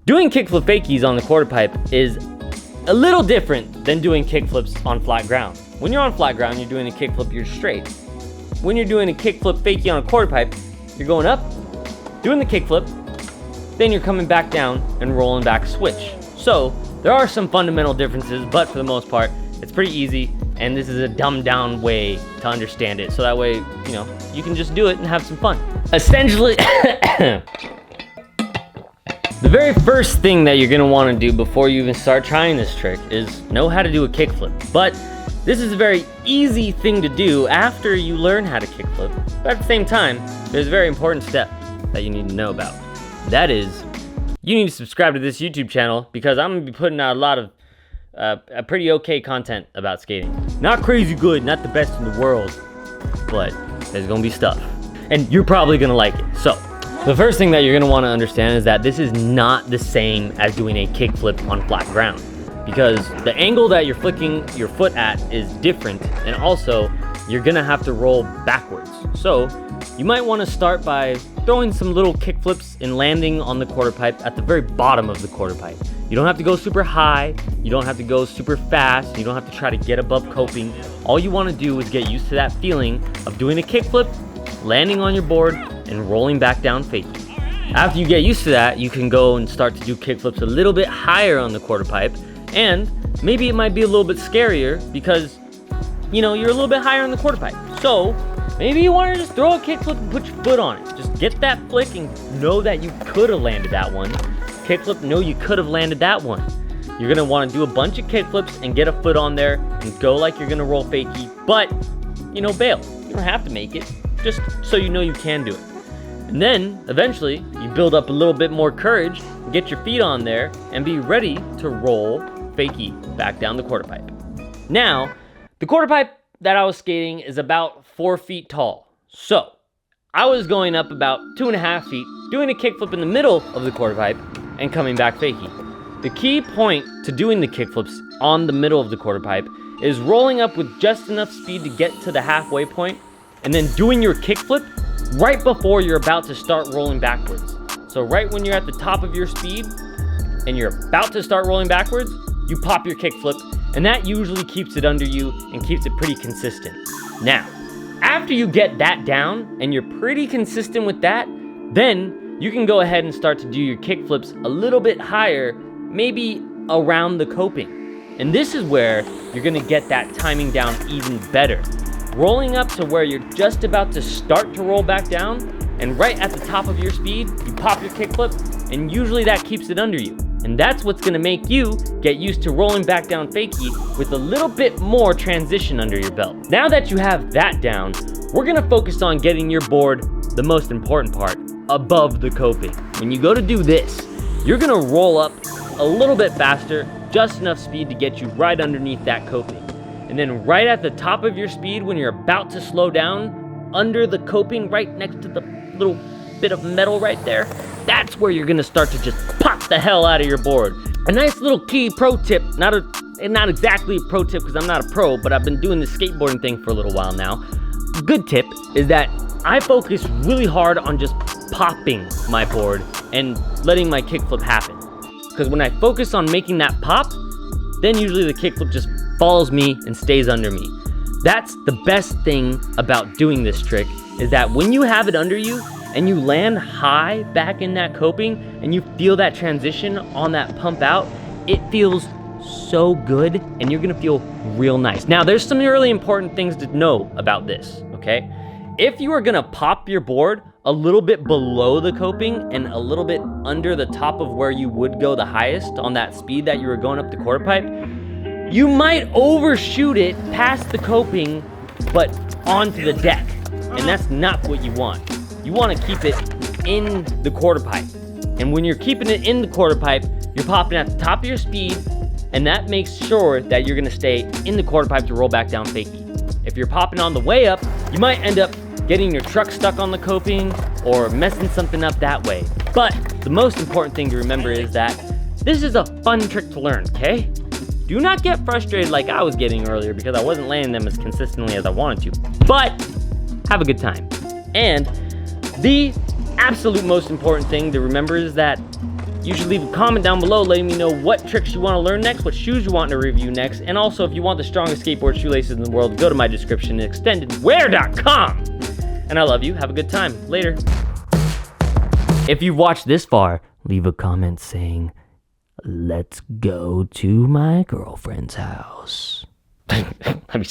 Doing kickflip fakies on the quarter pipe is a little different than doing kickflips on flat ground. When you're on flat ground, you're doing a kickflip, you're straight. When you're doing a kickflip fakie on a quarter pipe, you're going up, doing the kickflip, then you're coming back down and rolling back switch. So there are some fundamental differences, but for the most part, it's pretty easy, and this is a dumbed down way to understand it. So that way, you know, you can just do it and have some fun. Essentially, the very first thing that you're gonna wanna do before you even start trying this trick is know how to do a kickflip. But this is a very easy thing to do after you learn how to kickflip. But at the same time, there's a very important step that you need to know about. That is, you need to subscribe to this YouTube channel because I'm gonna be putting out a lot of a pretty okay content about skating. Not crazy good, not the best in the world, but there's gonna be stuff. And you're probably gonna like it. So, the first thing that you're gonna wanna understand is that this is not the same as doing a kickflip on flat ground, because the angle that you're flicking your foot at is different, and also you're gonna have to roll backwards. So you might wanna start by throwing some little kickflips and landing on the quarter pipe at the very bottom of the quarter pipe. You don't have to go super high, you don't have to go super fast, you don't have to try to get above coping. All you wanna do is get used to that feeling of doing a kickflip, landing on your board, and rolling back down fakie. After you get used to that, you can go and start to do kickflips a little bit higher on the quarter pipe, and maybe it might be a little bit scarier because, you know, you're a little bit higher on the quarter pipe. So maybe you want to just throw a kickflip and put your foot on it. Just get that flick and know that you could have landed that one. Kickflip, know you could have landed that one. You're gonna want to do a bunch of kickflips and get a foot on there and go like you're gonna roll fakie, but, you know, bail. You don't have to make it, just so you know you can do it. And then, eventually, you build up a little bit more courage, get your feet on there, and be ready to roll fakie back down the quarter pipe. Now, the quarter pipe that I was skating is about 4 feet tall. So, I was going up about 2.5 feet, doing a kickflip in the middle of the quarter pipe, and coming back fakie. The key point to doing the kickflips on the middle of the quarter pipe is rolling up with just enough speed to get to the halfway point, and then doing your kickflip right before you're about to start rolling backwards. So right when you're at the top of your speed and you're about to start rolling backwards, you pop your kickflip, and that usually keeps it under you and keeps it pretty consistent. Now, after you get that down and you're pretty consistent with that, then you can go ahead and start to do your kickflips a little bit higher, maybe around the coping. And this is where you're gonna get that timing down even better. Rolling up to where you're just about to start to roll back down, and right at the top of your speed, you pop your kickflip, and usually that keeps it under you. And that's what's gonna make you get used to rolling back down fakie with a little bit more transition under your belt. Now that you have that down, we're gonna focus on getting your board, the most important part, above the coping. When you go to do this, you're gonna roll up a little bit faster, just enough speed to get you right underneath that coping. And then right at the top of your speed, when you're about to slow down, under the coping, right next to the little bit of metal right there, that's where you're gonna start to just pop the hell out of your board. A nice little key pro tip, not exactly a pro tip because I'm not a pro, but I've been doing this skateboarding thing for a little while now. Good tip is that I focus really hard on just popping my board and letting my kickflip happen. Because when I focus on making that pop, then usually the kickflip just follows me and stays under me. That's the best thing about doing this trick, is that when you have it under you and you land high back in that coping and you feel that transition on that pump out, it feels so good and you're gonna feel real nice. Now, there's some really important things to know about this, okay? If you are gonna pop your board a little bit below the coping and a little bit under the top of where you would go the highest on that speed that you were going up the quarter pipe, you might overshoot it past the coping, but onto the deck. And that's not what you want. You want to keep it in the quarter pipe. And when you're keeping it in the quarter pipe, you're popping at the top of your speed, and that makes sure that you're gonna stay in the quarter pipe to roll back down fakie. If you're popping on the way up, you might end up getting your truck stuck on the coping or messing something up that way. But the most important thing to remember is that this is a fun trick to learn, okay? Do not get frustrated like I was getting earlier because I wasn't landing them as consistently as I wanted to. But have a good time. And the absolute most important thing to remember is that You should leave a comment down below letting me know what tricks you want to learn next, what shoes you want to review next, and also if you want the strongest skateboard shoelaces in the world, go to my description at extendedwear.com. And I love you. Have a good time. Later. If you've watched this far, leave a comment saying, "Let's go to my girlfriend's house." I mean,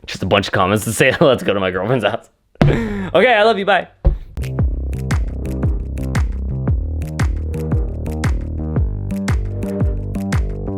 just a bunch of comments to say, "Let's go to my girlfriend's house." Okay, I love you. Bye.